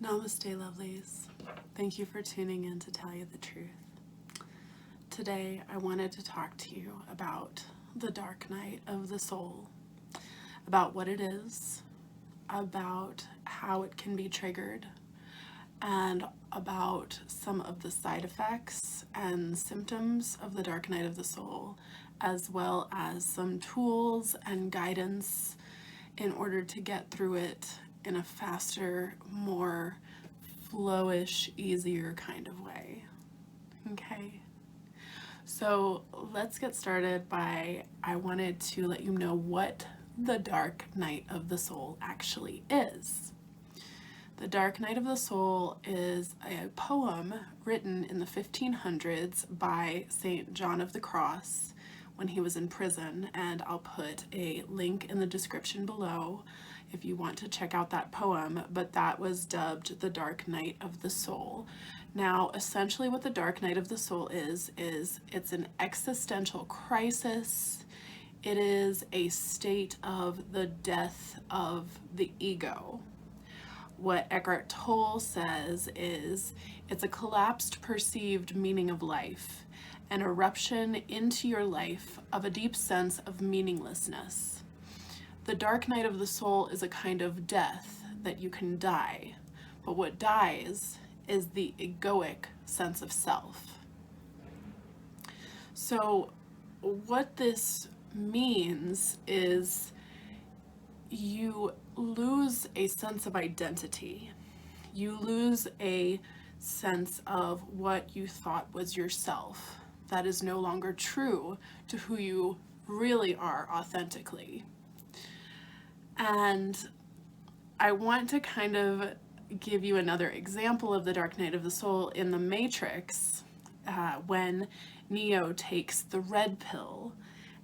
Namaste, lovelies. Thank you for tuning in to Tell You the Truth. Today, I wanted to talk to you about the dark night of the soul, about what it is, about how it can be triggered, and about some of the side effects and symptoms of the dark night of the soul, as well as some tools and guidance in order to get through it in a faster, more flowish, easier kind of way. Okay, so let's get started by, I wanted to let you know what the dark night of the soul actually is. The Dark Night of the Soul is a poem written in the 1500s by St. John of the Cross when he was in prison, and I'll put a link in the description below if you want to check out that poem, but that was dubbed the Dark Night of the Soul. Now, essentially what the Dark Night of the Soul is it's an existential crisis. It is a state of the death of the ego. What Eckhart Tolle says is it's a collapsed perceived meaning of life, an eruption into your life of a deep sense of meaninglessness. The dark night of the soul is a kind of death that you can die, but what dies is the egoic sense of self. So what this means is you lose a sense of identity. You lose a sense of what you thought was yourself. That is no longer true to who you really are authentically. And I want to kind of give you another example of the dark night of the soul in the Matrix, when Neo takes the red pill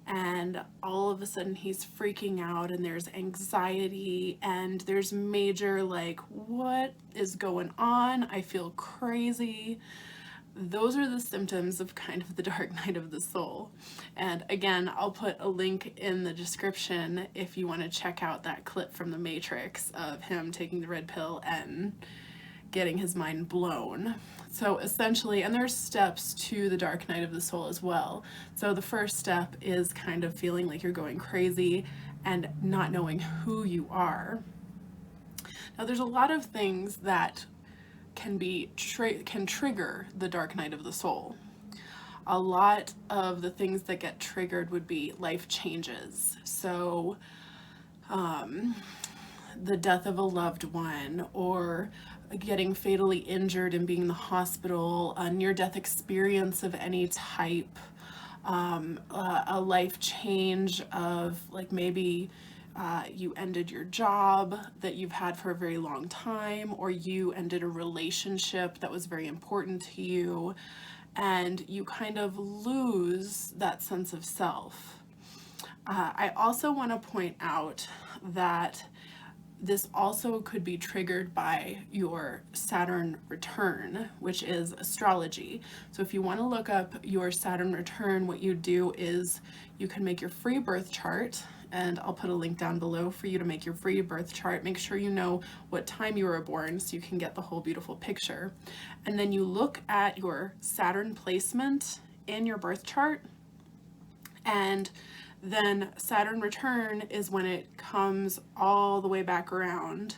and all of a sudden he's freaking out and there's anxiety and there's major like, what is going on? I feel crazy. Those are the symptoms of kind of the dark night of the soul. And again, I'll put a link in the description if you want to check out that clip from the Matrix of him taking the red pill and getting his mind blown. So essentially, and there's steps to the dark night of the soul as well. So the first step is kind of feeling like you're going crazy and not knowing who you are. Now there's a lot of things that can trigger the dark night of the soul. A lot of the things that get triggered would be life changes. So the death of a loved one, or getting fatally injured and being in the hospital, a near-death experience of any type, a life change of like maybe you ended your job that you've had for a very long time, or you ended a relationship that was very important to you, and you kind of lose that sense of self. I also want to point out that this also could be triggered by your Saturn return, which is astrology. So if you want to look up your Saturn return, what you do is you can make your free birth chart, and I'll put a link down below for you to make your free birth chart. Make sure you know what time you were born so you can get the whole beautiful picture. And then you look at your Saturn placement in your birth chart, and then Saturn return is when it comes all the way back around,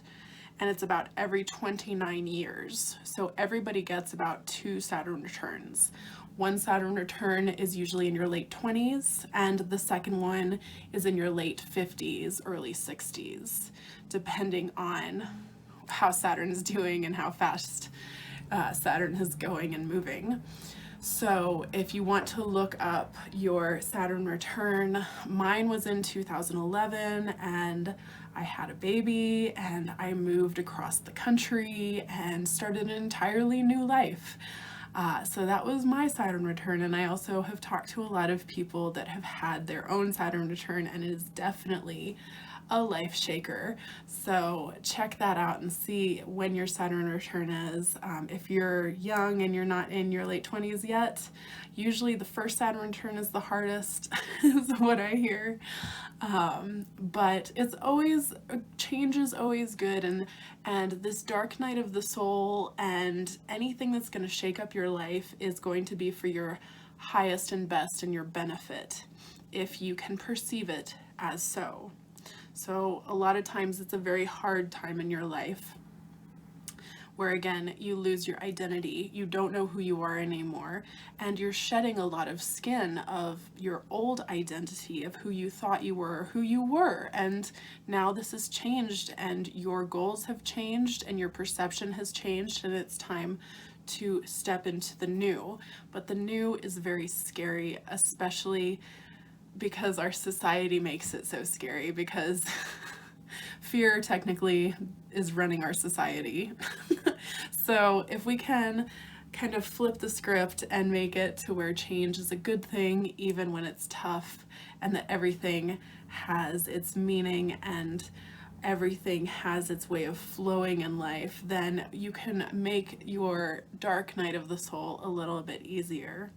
and it's about every 29 years. So everybody gets about 2 Saturn returns. One Saturn return is usually in your late 20s, and the second one is in your late 50s, early 60s, depending on how Saturn is doing and how fast Saturn is going and moving. So if you want to look up your Saturn return, mine was in 2011, and I had a baby and I moved across the country and started an entirely new life. So that was my Saturn return, and I also have talked to a lot of people that have had their own Saturn return, and it is definitely a life shaker. So check that out and see when your Saturn return is. If you're young and you're not in your late 20s yet, usually the first Saturn return is the hardest, is what I hear. But it's always, change is always good, and this dark night of the soul and anything that's going to shake up your life is going to be for your highest and best and your benefit if you can perceive it as so. So a lot of times it's a very hard time in your life where, again, you lose your identity, you don't know who you are anymore, and you're shedding a lot of skin of your old identity of who you thought you were, who you were, and now this has changed, and your goals have changed, and your perception has changed, and it's time to step into the new. But the new is very scary, especially because our society makes it so scary, because fear technically is running our society. So if we can kind of flip the script and make it to where change is a good thing, even when it's tough, and that everything has its meaning and everything has its way of flowing in life, then you can make your dark night of the soul a little bit easier.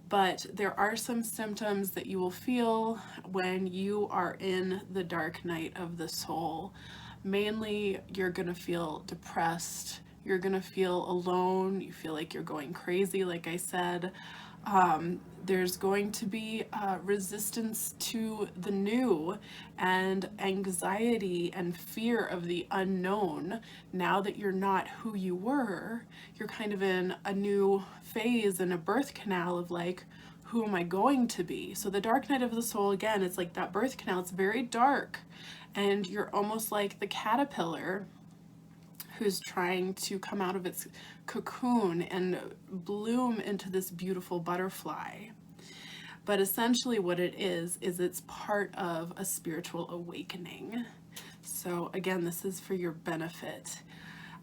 But there are some symptoms that you will feel when you are in the dark night of the soul. Mainly, you're going to feel depressed, you're going to feel alone, you feel like you're going crazy, like I said. There's going to be resistance to the new and anxiety and fear of the unknown. Now that you're not who you were, you're kind of in a new phase and a birth canal of like, who am I going to be? So the dark night of the soul, again, it's like that birth canal. It's very dark, and you're almost like the caterpillar who's trying to come out of its cocoon and bloom into this beautiful butterfly. But essentially what it is it's part of a spiritual awakening. So again, this is for your benefit.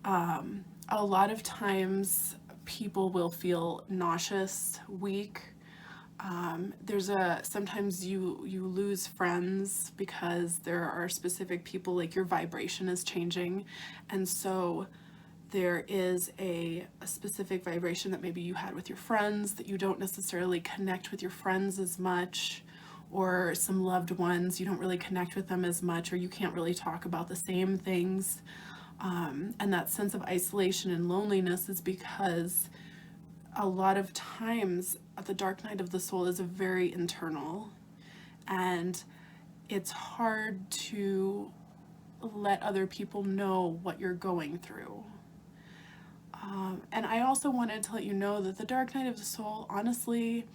A lot of times people will feel nauseous, weak. Sometimes you lose friends because there are specific people, like your vibration is changing, and so there is a specific vibration that maybe you had with your friends that you don't necessarily connect with your friends as much, or some loved ones, you don't really connect with them as much, or you can't really talk about the same things. And that sense of isolation and loneliness is because a lot of times the dark night of the soul is very internal, and it's hard to let other people know what you're going through. And I also wanted to let you know that the dark night of the soul, honestly,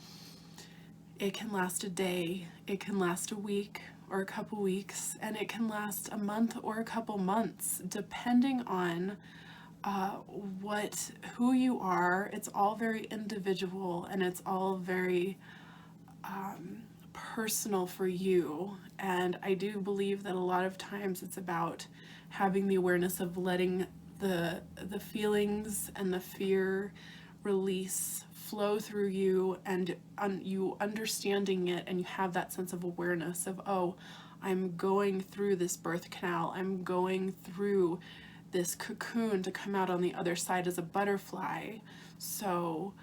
it can last a day, it can last a week or a couple weeks, and it can last a month or a couple months, depending on who you are. It's all very individual, and it's all very personal for you. And I do believe that a lot of times it's about having the awareness of letting the feelings and the fear release, flow through you, and you understanding it, and you have that sense of awareness of, oh, I'm going through this birth canal, I'm going through this cocoon to come out on the other side as a butterfly. So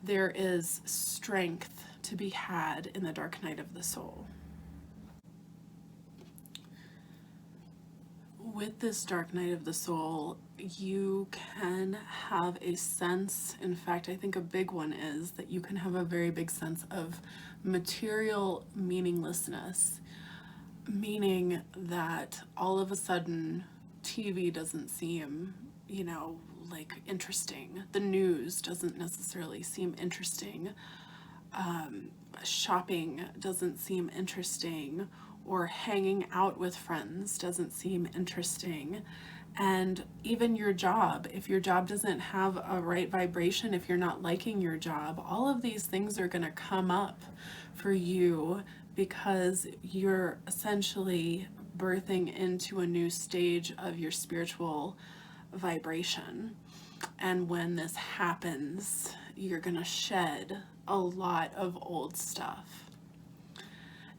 there is strength to be had in the dark night of the soul. With this dark night of the soul, you can have a sense, in fact, I think a big one is that you can have a very big sense of material meaninglessness, meaning that all of a sudden TV doesn't seem, like interesting. The news doesn't necessarily seem interesting. Shopping doesn't seem interesting, or hanging out with friends doesn't seem interesting. And even your job, if your job doesn't have a right vibration, if you're not liking your job, all of these things are going to come up for you because you're essentially birthing into a new stage of your spiritual vibration. And when this happens, you're going to shed a lot of old stuff.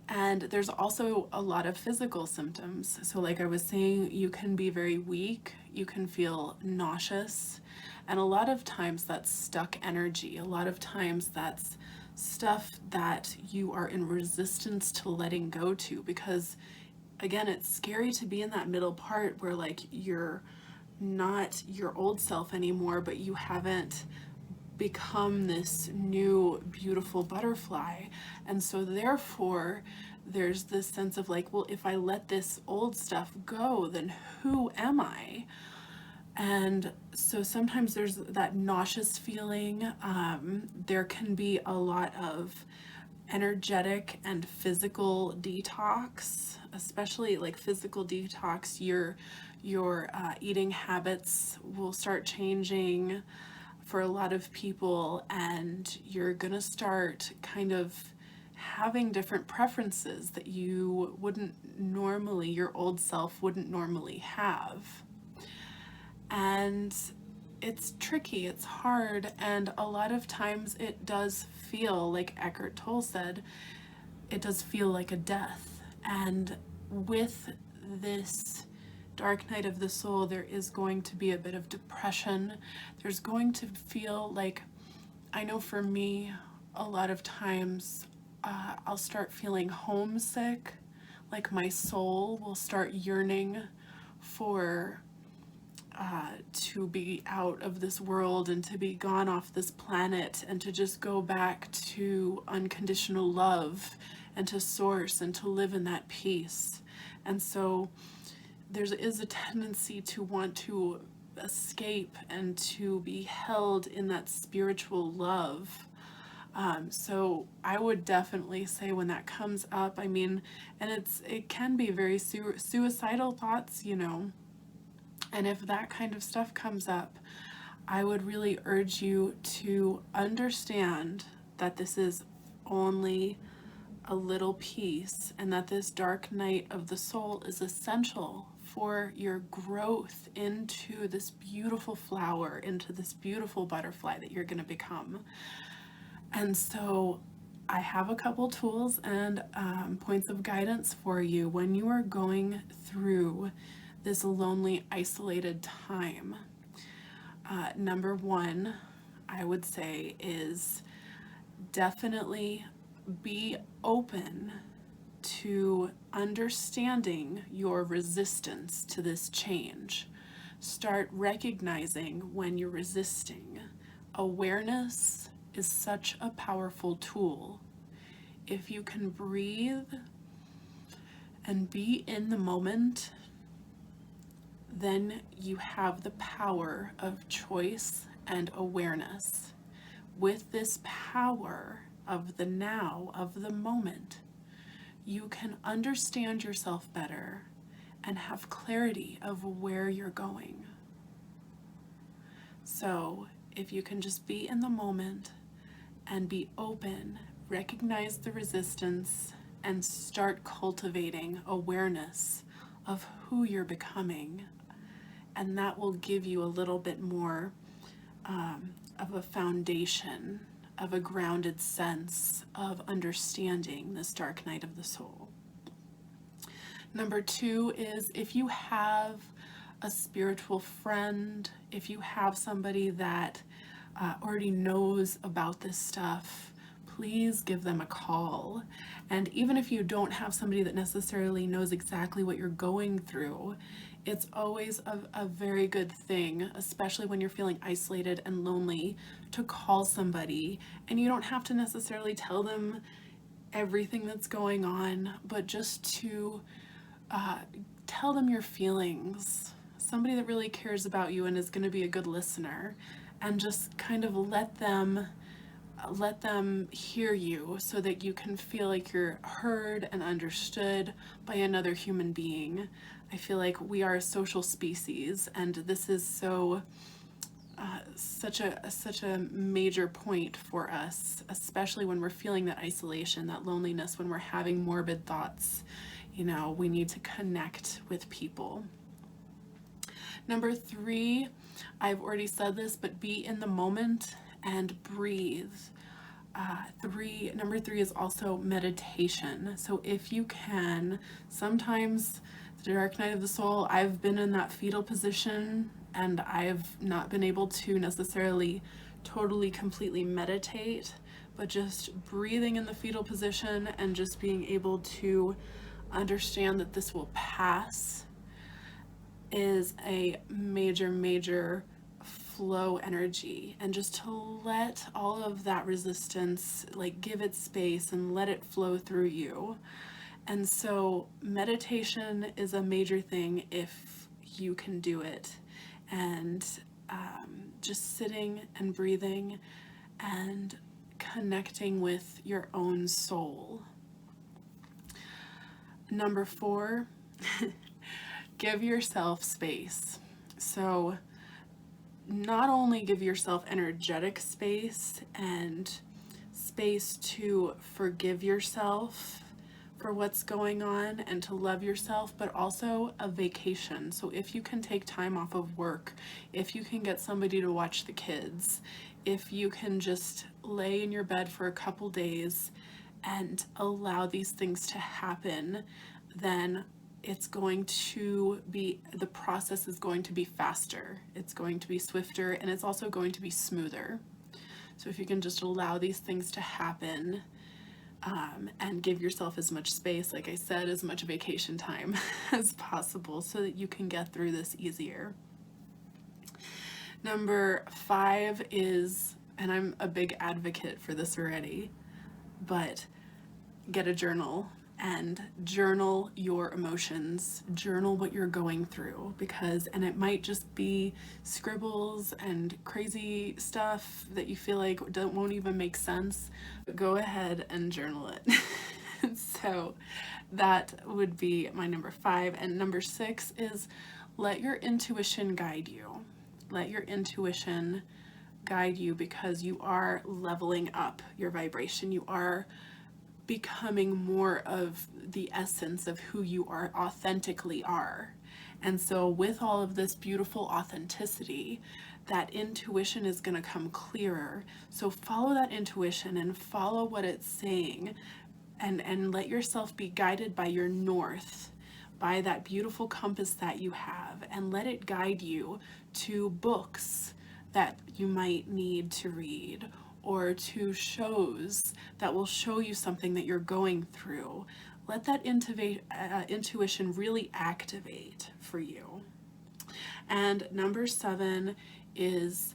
And there's also a lot of physical symptoms. So like I was saying, you can be very weak, you can feel nauseous, and a lot of times that's stuck energy. A lot of times that's stuff that you are in resistance to letting go to, because again, it's scary to be in that middle part where like you're not your old self anymore, but you haven't become this new beautiful butterfly. And so therefore there's this sense of like, well, if I let this old stuff go, then who am I? And so sometimes there's that nauseous feeling. There can be a lot of energetic and physical detox, especially like physical detox. Your eating habits will start changing for a lot of people, and you're gonna start kind of having different preferences that you wouldn't normally, your old self wouldn't normally have. And it's tricky, it's hard, and a lot of times it does feel, like Eckhart Tolle said, it does feel like a death. And with this dark night of the soul, there is going to be a bit of depression. There's going to feel like, I know for me, a lot of times I'll start feeling homesick, like my soul will start yearning for to be out of this world and to be gone off this planet and to just go back to unconditional love and to source and to live in that peace. And so there is a tendency to want to escape and to be held in that spiritual love. So I would definitely say when that comes up, I mean, and it can be very suicidal thoughts, you know, and if that kind of stuff comes up, I would really urge you to understand that this is only a little piece, and that this dark night of the soul is essential for your growth into this beautiful flower, into this beautiful butterfly that you're going to become. And so I have a couple tools and points of guidance for you when you are going through this lonely, isolated time. Number one, I would say, is definitely be open to understanding your resistance to this change. Start recognizing when you're resisting. Awareness is such a powerful tool. If you can breathe and be in the moment, then you have the power of choice and awareness. With this power of the now, of the moment, you can understand yourself better and have clarity of where you're going. So if you can just be in the moment and be open, recognize the resistance, and start cultivating awareness of who you're becoming, and that will give you a little bit more of a foundation, of a grounded sense of understanding this dark night of the soul. Number two is, if you have a spiritual friend, if you have somebody that already knows about this stuff, please give them a call. And even if you don't have somebody that necessarily knows exactly what you're going through, it's always a very good thing, especially when you're feeling isolated and lonely, to call somebody. And you don't have to necessarily tell them everything that's going on, but just to tell them your feelings. Somebody that really cares about you and is going to be a good listener, and just kind of let them hear you so that you can feel like you're heard and understood by another human being. I feel like we are a social species, and this is such a major point for us, especially when we're feeling that isolation, that loneliness, when we're having morbid thoughts. You know, we need to connect with people. Number 3, I've already said this, but be in the moment and breathe. Number 3 is also meditation. So if you can, sometimes the dark night of the soul, I've been in that fetal position and I've not been able to necessarily totally completely meditate, but just breathing in the fetal position and just being able to understand that this will pass is a major flow energy. And just to let all of that resistance, like, give it space and let it flow through you. And so meditation is a major thing if you can do it. And just sitting and breathing and connecting with your own soul. Number 4, give yourself space. So not only give yourself energetic space and space to forgive yourself for what's going on and to love yourself, but also a vacation. So if you can take time off of work, if you can get somebody to watch the kids, if you can just lay in your bed for a couple days and allow these things to happen, then it's going to be, the process is going to be faster, it's going to be swifter, and it's also going to be smoother. So if you can just allow these things to happen, and give yourself as much space, like I said, as much vacation time as possible so that you can get through this easier. Number 5 is, and I'm a big advocate for this already, but get a journal and journal your emotions, journal what you're going through, because, and it might just be scribbles and crazy stuff that you feel like won't even make sense, but go ahead and journal it. So that would be my number 5. And number 6 is let your intuition guide you. Let your intuition guide you, because you are leveling up your vibration. You are becoming more of the essence of who you are, authentically are. And so with all of this beautiful authenticity, that intuition is going to come clearer. So follow that intuition and follow what it's saying, and let yourself be guided by your north, by that beautiful compass that you have, and let it guide you to books that you might need to read, or to shows that will show you something that you're going through. Let that intuition really activate for you. And number 7 is,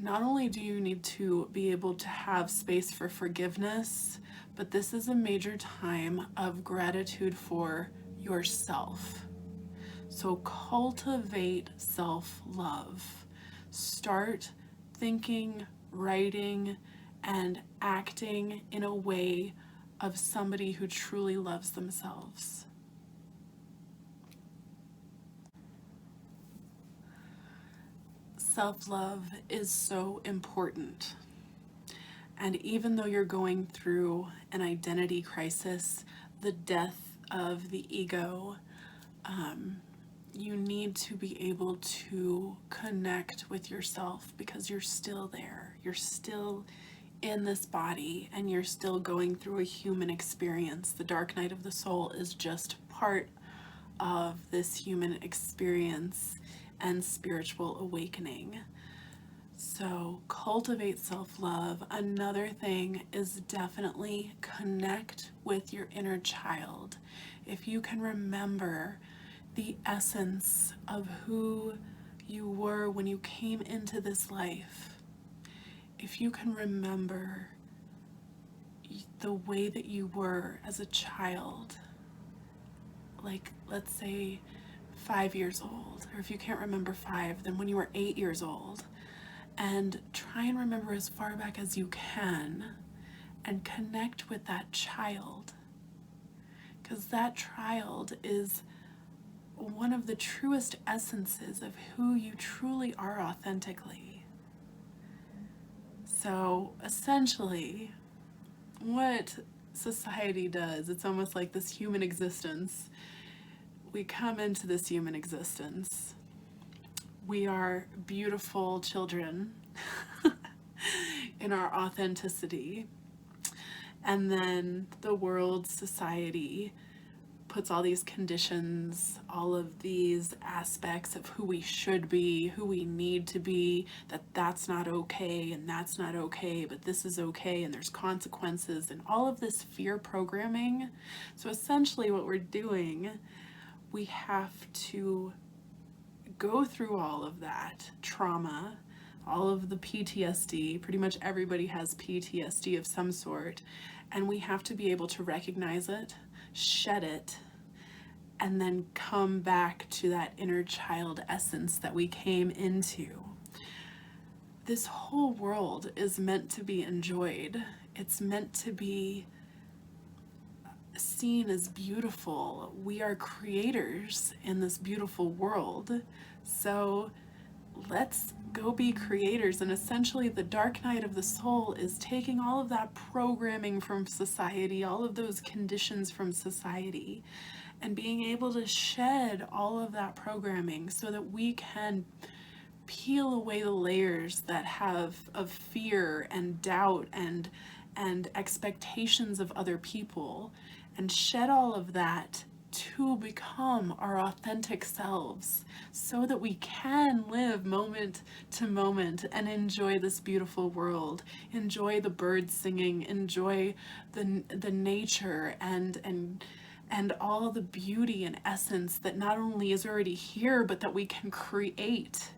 not only do you need to be able to have space for forgiveness, but this is a major time of gratitude for yourself. So cultivate self-love. Start thinking, writing, and acting in a way of somebody who truly loves themselves. Self-love is so important. And even though you're going through an identity crisis, the death of the ego, you need to be able to connect with yourself, because you're still there. You're still in this body and you're still going through a human experience. The dark night of the soul is just part of this human experience and spiritual awakening. So cultivate self-love. Another thing is definitely connect with your inner child. If you can remember the essence of who you were when you came into this life, if you can remember the way that you were as a child, like let's say 5 years old, or if you can't remember 5, then when you were 8 years old, and try and remember as far back as you can and connect with that child, because that child is one of the truest essences of who you truly are authentically. So essentially, what society does, it's almost like this human existence. We come into this human existence we are beautiful children in our authenticity. And then the world, society, puts all these conditions, all of these aspects of who we should be, who we need to be, that's not okay and that's not okay, but this is okay and there's consequences, and all of this fear programming. So essentially what we're doing, we have to go through all of that trauma, all of the PTSD. Pretty much everybody has PTSD of some sort, and we have to be able to recognize it, shed it, and then come back to that inner child essence that we came into. This whole world is meant to be enjoyed. It's meant to be seen as beautiful. We are creators in this beautiful world. So let's go be creators. And essentially the dark night of the soul is taking all of that programming from society, all of those conditions from society, and being able to shed all of that programming so that we can peel away the layers that have of fear and doubt and expectations of other people, and shed all of that to become our authentic selves so that we can live moment to moment and enjoy this beautiful world, enjoy the birds singing, enjoy the nature and all the beauty and essence that not only is already here, but that we can create.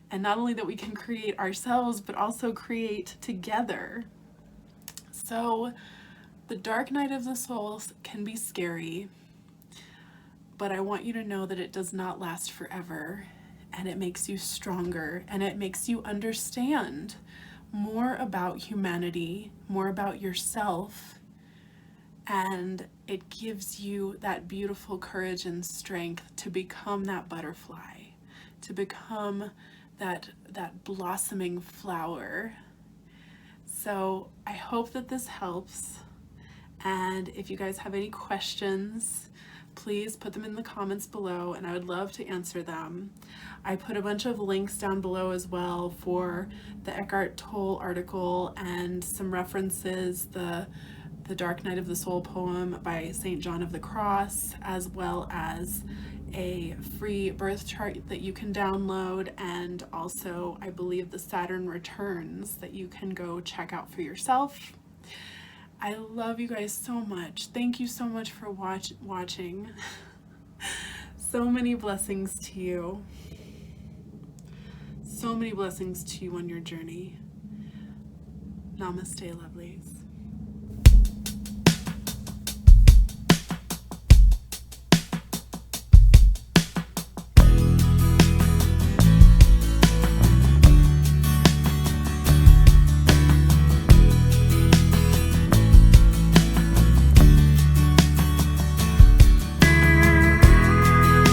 And not only that we can create ourselves, but also create together. So the dark night of the soul can be scary, but I want you to know that it does not last forever, and it makes you stronger, and it makes you understand more about humanity, more about yourself, and it gives you that beautiful courage and strength to become that butterfly, to become that blossoming flower. So I hope that this helps, and if you guys have any questions, please put them in the comments below and I would love to answer them. I put a bunch of links down below as well for the Eckhart Tolle article and some references, the Dark Night of the Soul poem by St. John of the Cross, as well as a free birth chart that you can download, and also I believe the Saturn returns that you can go check out for yourself. I love you guys so much. Thank you so much for watching. So many blessings to you. So many blessings to you on your journey. Namaste, lovelies.